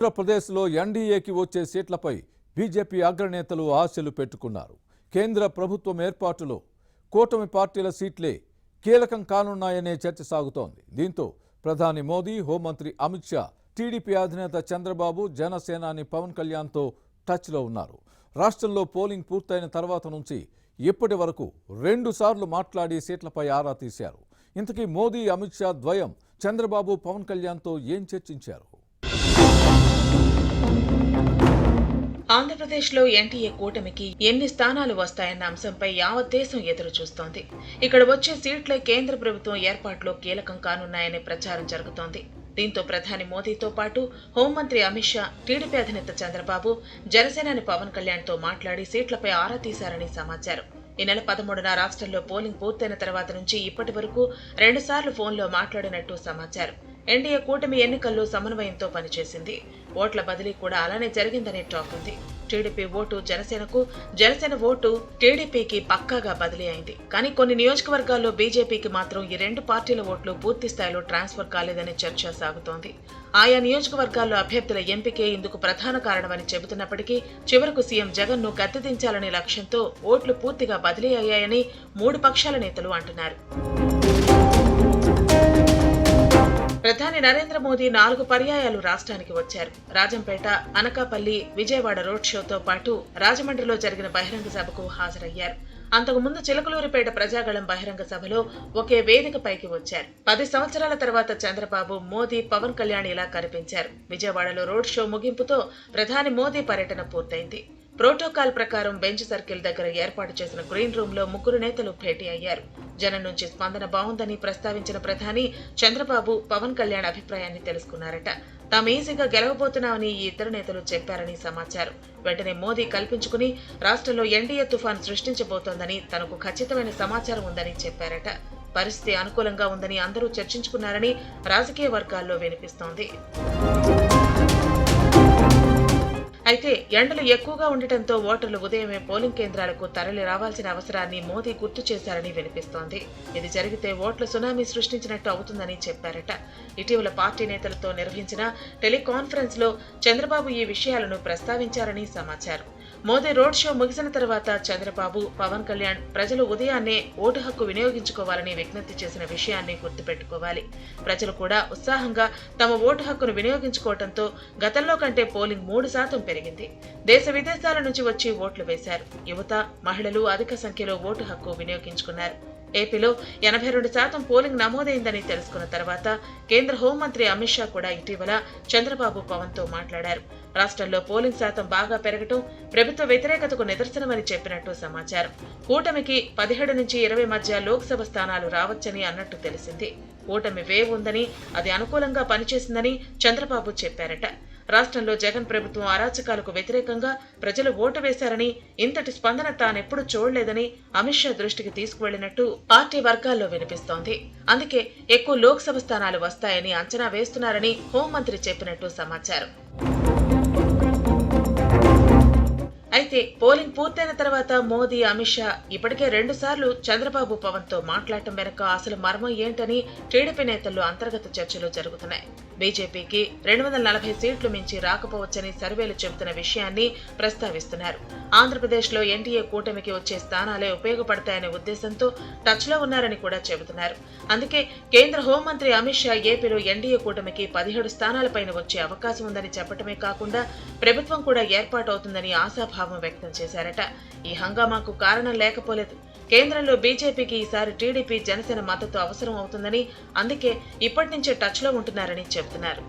ఆంధ్రప్రదేశ్లో ఎన్డీఏకి వచ్చే సీట్లపై బీజేపీ అగ్రనేతలు ఆశలు పెట్టుకున్నారు. కేంద్ర ప్రభుత్వం ఏర్పాటులో కూటమి పార్టీల సీట్లే కీలకం కానున్నాయనే చర్చ సాగుతోంది. దీంతో ప్రధాని మోదీ, హోంమంత్రి అమిత్ షా, టీడీపీ అధినేత చంద్రబాబు, జనసేనాని పవన్ కళ్యాణ్తో టచ్లో ఉన్నారు. రాష్ట్రంలో పోలింగ్ పూర్తయిన తర్వాత నుంచి ఇప్పటి వరకు 2 సార్లు మాట్లాడి సీట్లపై ఆరా తీశారు. ఇంతకీ మోదీ, అమిత్ షా ద్వయం చంద్రబాబు, పవన్ కళ్యాణ్తో ఏం చర్చించారు? ఆంధ్రప్రదేశ్లో ఎన్డీఏ కూటమికి ఎన్ని స్థానాలు వస్తాయన్న అంశంపై యావత్ దేశం ఎదురు చూస్తోంది. ఇక్కడ వచ్చే సీట్లే కేంద్ర ప్రభుత్వం ఏర్పాటులో కీలకం కానున్నాయనే ప్రచారం జరుగుతోంది. దీంతో ప్రధాని మోదీతో పాటు హోంమంత్రి అమిత్ షా, టీడీపీ అధినేత చంద్రబాబు, జనసేనాని పవన్ కళ్యాణ్తో మాట్లాడి సీట్లపై ఆరా తీశారని సమాచారం. ఈ నెల 13న రాష్ట్రంలో పోలింగ్ పూర్తయిన తర్వాత నుంచి ఇప్పటి వరకు 2 సార్లు ఫోన్లో మాట్లాడినట్టు సమాచారం. ఎన్డీఏ కూటమి ఎన్నికల్లో సమన్వయంతో పనిచేసింది. ఓట్ల బదిలీ కూడా అలానే జరిగిందనే టాక్ ఉంది. టీడీపీ ఓటు జనసేనకు, జనసేన ఓటు టీడీపీకి పక్కాగా బదిలీ అయింది. కానీ కొన్ని నియోజకవర్గాల్లో బీజేపీకి మాత్రం ఈ 2 పార్టీల ఓట్లు పూర్తి స్థాయిలో ట్రాన్స్ఫర్ కాలేదనే చర్చ సాగుతోంది. ఆయా నియోజకవర్గాల్లో అభ్యర్థుల ఎంపికే ఇందుకు ప్రధాన కారణమని చెబుతున్నప్పటికీ చివరకు సీఎం జగన్ ను గద్దెదించాలనే లక్ష్యంతో ఓట్లు పూర్తిగా బదిలీ అయ్యాయని 3 పక్షాల నేతలు అంటున్నారు. ప్రధాని నరేంద్ర మోదీ 4 పర్యాయాలు రాష్ట్రానికి వచ్చారు. రాజంపేట, అనకాపల్లి, విజయవాడ రోడ్ షోతో పాటు రాజమండ్రిలో జరిగిన బహిరంగ సభకు హాజరయ్యారు. అంతకుముందు చిలకలూరిపేట ప్రజాగళం బహిరంగ సభలో ఒకే వేదికపైకి వచ్చారు. 10 సంవత్సరాల తర్వాత చంద్రబాబు, మోదీ, పవన్ కళ్యాణ్ ఇలా కనిపించారు. విజయవాడలో రోడ్ షో ముగింపుతో ప్రధాని మోదీ పర్యటన పూర్తయింది. ప్రోటోకాల్ ప్రకారం బెంచ్ సర్కిల్ దగ్గర ఏర్పాటు చేసిన గ్రీన్ రూమ్ లో 3 నేతలు భేటీ అయ్యారు. జనం నుంచి స్పందన బాగుందని ప్రస్తావించిన ప్రధాని చంద్రబాబు, పవన్ కళ్యాణ్ అభిప్రాయాన్ని తెలుసుకున్నారట. తాము ఈజీగా గెలవబోతున్నామని ఈ 2 నేతలు చెప్పారని సమాచారం. వెంటనే మోదీ కల్పించుకుని రాష్ట్రంలో ఎన్డీఏ తుఫాన్ సృష్టించబోతోందని, తనకు ఖచ్చితమైన సమాచారం ఉందని చెప్పారట. పరిస్థితి అనుకూలంగా ఉందని అందరూ చర్చించుకున్నారని రాజకీయ వర్గాల్లో వినిపిస్తోంది. అయితే ఎండలు ఎక్కువగా ఉండటంతో ఓటర్లు ఉదయమే పోలింగ్ కేంద్రాలకు తరలి రావాల్సిన అవసరాన్ని మోదీ గుర్తు చేశారని వినిపిస్తోంది. ఇది జరిగితే ఓట్ల సునామీ సృష్టించినట్టు అవుతుందని చెప్పారట. ఇటీవల పార్టీ నేతలతో నిర్వహించిన టెలికాన్ఫరెన్స్ లో చంద్రబాబు ఈ విషయాలను ప్రస్తావించారని సమాచారం. మోదీ రోడ్ షో ముగిసిన తర్వాత చంద్రబాబు, పవన్ కళ్యాణ్ ప్రజలు ఉదయాన్నే ఓటు హక్కు వినియోగించుకోవాలని విజ్ఞప్తి చేసిన విషయాన్ని గుర్తుపెట్టుకోవాలి. ప్రజలు కూడా ఉత్సాహంగా తమ ఓటు హక్కును వినియోగించుకోవడంతో గతంలో కంటే పోలింగ్ 3% పెరిగింది. దేశ విదేశాల నుంచి వచ్చి ఓట్లు వేశారు. యువత, మహిళలు అధిక సంఖ్యలో ఓటు హక్కు వినియోగించుకున్నారు. ఏపీలో 82% పోలింగ్ నమోదైందని తెలుసుకున్న తర్వాత కేంద్ర హోంమంత్రి అమిత్ షా కూడా ఇటీవల చంద్రబాబు, పవన్ తో మాట్లాడారు. రాష్ట్రంలో పోలింగ్ శాతం బాగా పెరగటం ప్రభుత్వ వ్యతిరేకతకు నిదర్శనమని చెప్పినట్టు సమాచారం. కూటమికి 17 నుంచి 20 మధ్య లోక్సభ స్థానాలు రావచ్చని అన్నట్టు తెలిసింది. కూటమి వేవ్ ఉందని, అది అనుకూలంగా పనిచేసిందని చంద్రబాబు చెప్పారట. రాష్ట్రంలో జగన్ ప్రభుత్వం అరాచకాలకు వ్యతిరేకంగా ప్రజలు ఓటు వేశారని, ఇంతటి స్పందన తానెప్పుడు చూడలేదని అమిత్ షా దృష్టికి తీసుకువెళ్లినట్టు పార్టీ వర్గాల్లో వినిపిస్తోంది. అందుకే ఎక్కువ లోక్సభ స్థానాలు వస్తాయని అంచనా వేస్తున్నారని హోంమంత్రి చెప్పినట్టు సమాచారం. అయితే పోలింగ్ పూర్తయిన తర్వాత మోదీ, అమిత్ షా ఇప్పటికే 2 సార్లు చంద్రబాబు, పవన్ తో మాట్లాడటం వెనుక అసలు మర్మం ఏంటని టీడీపీ నేతల్లో అంతర్గత చర్చలు జరుగుతున్నాయి. బీజేపీకి 240 సీట్లు మించి రాకపోవచ్చని సర్వేలు చెబుతున్న విషయాన్ని ప్రస్తావిస్తున్నారు. ఆంధ్రప్రదేశ్లో ఎన్డీఏ కూటమికి వచ్చే స్థానాలే ఉపయోగపడతాయనే ఉద్దేశంతో టచ్ లో ఉన్నారని కూడా చెబుతున్నారు. అందుకే కేంద్ర హోంమంత్రి అమిత్ షా ఏపీలో ఎన్డీఏ కూటమికి 17 స్థానాలపైన వచ్చే అవకాశం ఉందని చెప్పడమే కాకుండా ప్రభుత్వం కూడా ఏర్పాటవుతుందని ఆశాభావం వ్యక్తం చేశారట. ఈ హంగామాకు కారణం లేకపోలేదు. కేంద్రంలో బీజేపీకి ఈసారి టీడీపీ, జనసేన మద్దతు అవసరం అవుతుందని, అందుకే ఇప్పటి నుంచే టచ్ లో ఉంటున్నారని చెబుతున్నారు.